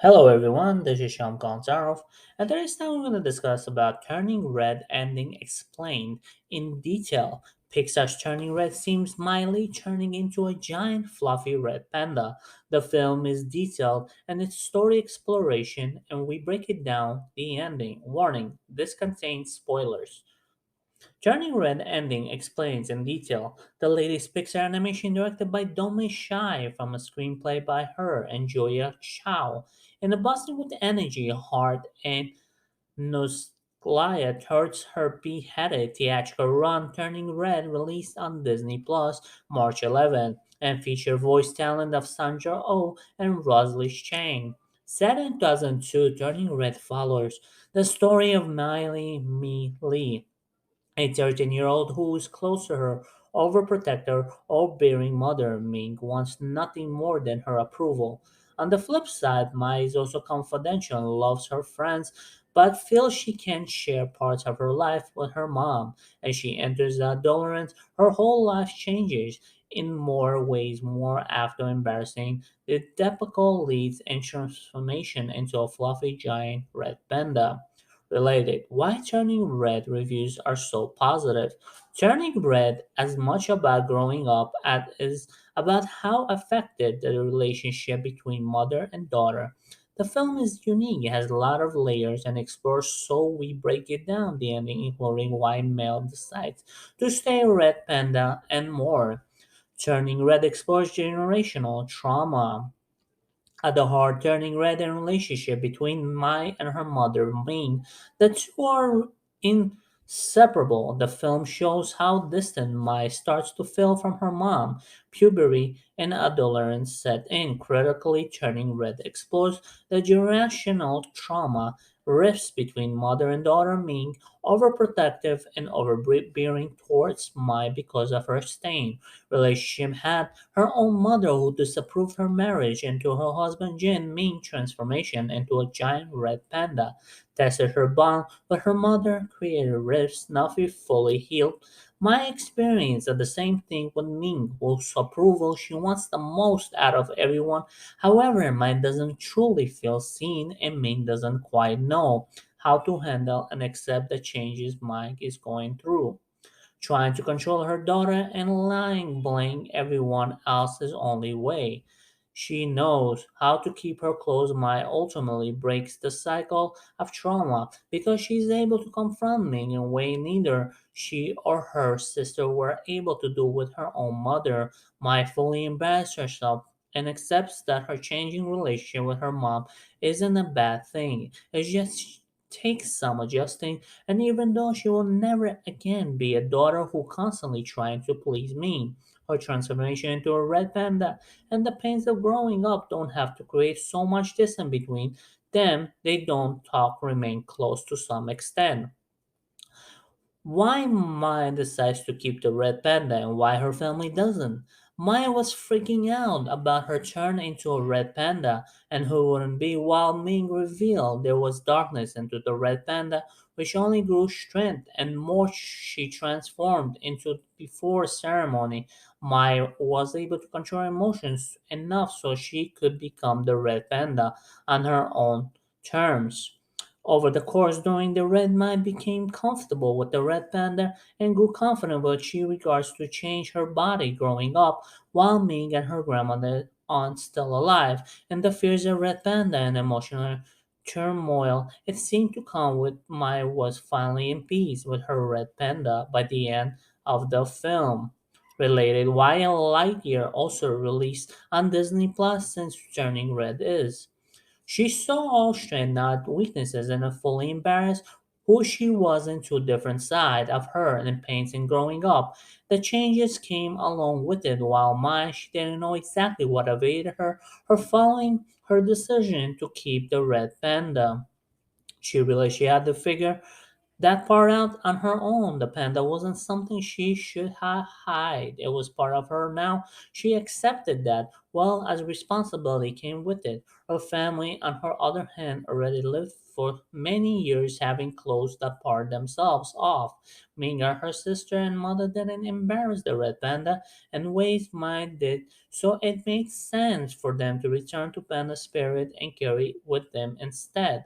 Hello everyone, this is Sham Gonzarov, and today's time we're going to discuss about Turning Red ending explained in detail. Pixar's Turning Red seems mildly turning into a giant fluffy red panda. The film is detailed and its story exploration, and we break it down the ending. Warning, this contains spoilers. Turning Red Ending explains in detail the latest Pixar animation directed by Dominic Shai from a screenplay by her and Joya Chow. In a bustling with energy, heart, and nostalgia towards her beheaded theatrical run, Turning Red released on Disney Plus March 11th and featured voice talent of Sandra Oh and Rosalie Chang. Set in 2002, Turning Red follows the story of Miley Me Lee, a 13-year-old who is close to her overprotector or bearing mother Ming wants nothing more than her approval. On the flip side, Mai is also confidential and loves her friends, but feels she can't share parts of her life with her mom. As she enters adolescence, her whole life changes in more ways, more after embarrassing. The typical leads and transformation into a fluffy giant red panda. Related, why Turning Red reviews are so positive? Turning Red as much about growing up as is about how affected the relationship between mother and daughter. The film is unique, it has a lot of layers and explores, so we break it down, the ending including why Mel decides to stay a red panda and more. Turning Red explores generational trauma at the heart turning red and relationship between Mai and her mother Ming. The two are inseparable. The film shows how distant Mai starts to feel from her mom. Puberty and adolescence set in. Critically, Turning Red explores the generational trauma rifts between mother and daughter Ming, overprotective and overbearing towards Mai because of her stain relationship had her own mother who disapproved her marriage, and to her husband Jin Ming transformation into a giant red panda tested her bond with her mother, created rifts not fully healed. My experience of the same thing with Ming, whose approval she wants the most out of everyone. However, Mai doesn't truly feel seen, and Ming doesn't quite know how to handle and accept the changes Mike is going through, trying to control her daughter and lying blame everyone else's only way. She knows how to keep her close mind ultimately breaks the cycle of trauma because she is able to confront me in a way neither she or her sister were able to do with her own mother. Mai fully embraces herself and accepts that her changing relationship with her mom isn't a bad thing. It just takes some adjusting, and even though she will never again be a daughter who constantly trying to please me, her transformation into a red panda and the pains of growing up don't have to create so much distance between them. They don't talk, remain close to some extent. Why Maya decides to keep the red panda and why her family doesn't. Maya was freaking out about her turn into a red panda and who wouldn't be, while Ming revealed there was darkness into the red panda which only grew strength and more she transformed into before ceremony. Maya was able to control emotions enough so she could become the red panda on her own terms. Over the course, during the red mine became comfortable with the red panda and grew confident what she regards to change her body growing up, while Ming and her grandmother aunt still alive, and the fears of red panda and emotional turmoil it seemed to come with Mai was finally in peace with her red panda by the end of the film. Related, why Lightyear also released on Disney Plus since Turning Red is. She saw all strength, not weaknesses, and fully embarrassed who she was into a different side of her and pains in growing up. The changes came along with it, while Maya she didn't know exactly what awaited her, her following her decision to keep the red panda. She realized she had to figure That part out on her own. The panda wasn't something she should hide. It was part of her now. She accepted that, well, as responsibility came with it. Her family, on her other hand, already lived for many years having closed that part themselves off. Minga, her sister and mother didn't embarrass the red panda, and Way's mind did, so it made sense for them to return to panda spirit and carry it with them instead.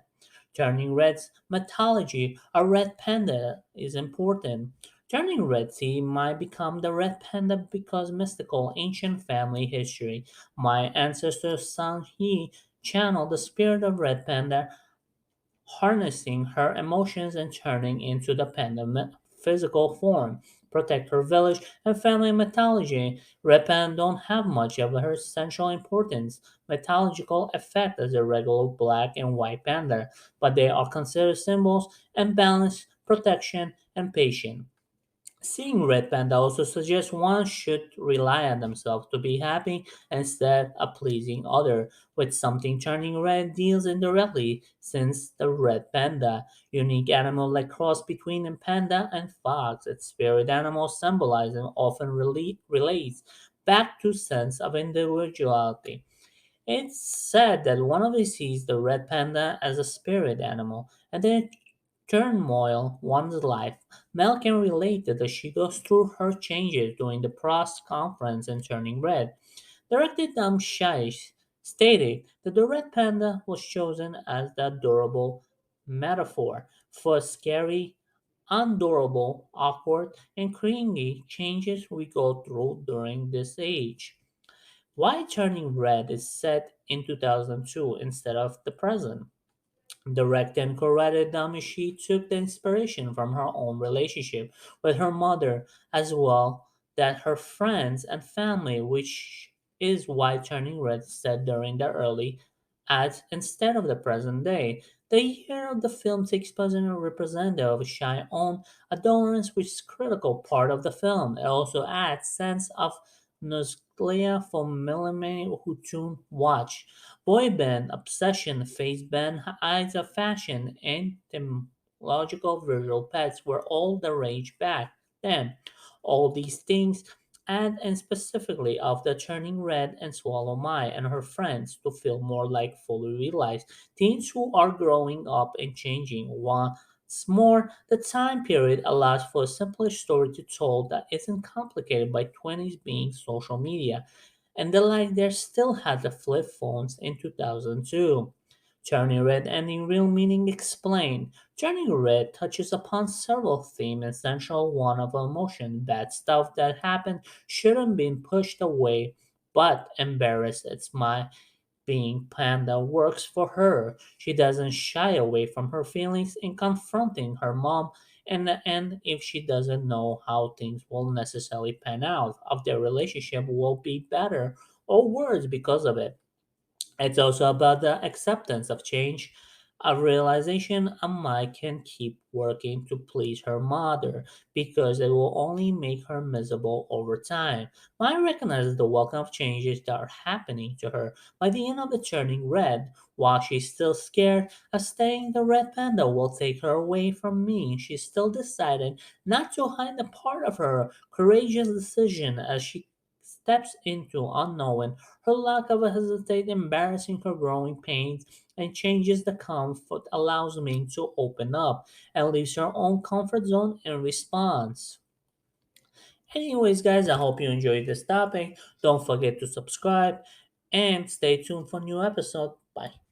Turning Red's mythology, a red panda is important. Turning Red Sea might become the red panda because mystical ancient family history. My ancestor Sang He channeled the spirit of red panda, harnessing her emotions and turning into the panda physical form. Protect her village and family mythology. Red panda don't have much of her essential importance, mythological effect as a regular black and white panda, but they are considered symbols and balance, protection, and patience. Seeing red panda also suggests one should rely on themselves to be happy instead of pleasing others. With something turning red deals indirectly, since the red panda, unique animal like cross between a panda and fox, its spirit animal symbolizing often relates back to sense of individuality. It's said that one of these sees the red panda as a spirit animal, and then turmoil one's life. Mel can relate that as she goes through her changes during the Prost conference and turning red. Director Dam Shaish stated that the red panda was chosen as the adorable metaphor for scary, undurable, awkward, and cringy changes we go through during this age. Why Turning Red is set in 2002 instead of the present. Director and co-writer Damishi took the inspiration from her own relationship with her mother as well that her friends and family, which is why Turning Red is set during the early ads instead of the present day. The year of the film takes place in a representative of Shy's own adolescence, which is a critical part of the film. It also adds sense of nostalgia for millennials who tune watch. Boy band obsession, face band, eyes of fashion, and technological visual pets were all the rage back then. All these things and specifically of the turning red and swallow Mai and her friends to feel more like fully realized teens who are growing up and changing. Once more, the time period allows for a simpler story to tell that isn't complicated by 20s being social media and the like there still had the flip phones in 2002. Turning Red ending real meaning explained. Turning Red touches upon several themes, essential one of emotion, bad stuff that happened shouldn't be pushed away, but embarrassed. It's my being Panda works for her. She doesn't shy away from her feelings in confronting her mom. In the end, if she doesn't know how things will necessarily pan out, of their relationship will be better or worse because of it. It's also about the acceptance of change, a realization Amma can keep working to please her mother because it will only make her miserable over time. Mai recognizes the welcome of changes that are happening to her. By the end of the turning red, while she's still scared of staying the red panda will take her away from me, she still decided not to hide the part of her courageous decision as she steps into unknown her lack of a hesitate embarrassing her growing pains and changes the comfort allows me to open up and leaves her own comfort zone in response. Anyways, guys, I hope you enjoyed this topic. Don't forget to subscribe and stay tuned for new episode. Bye.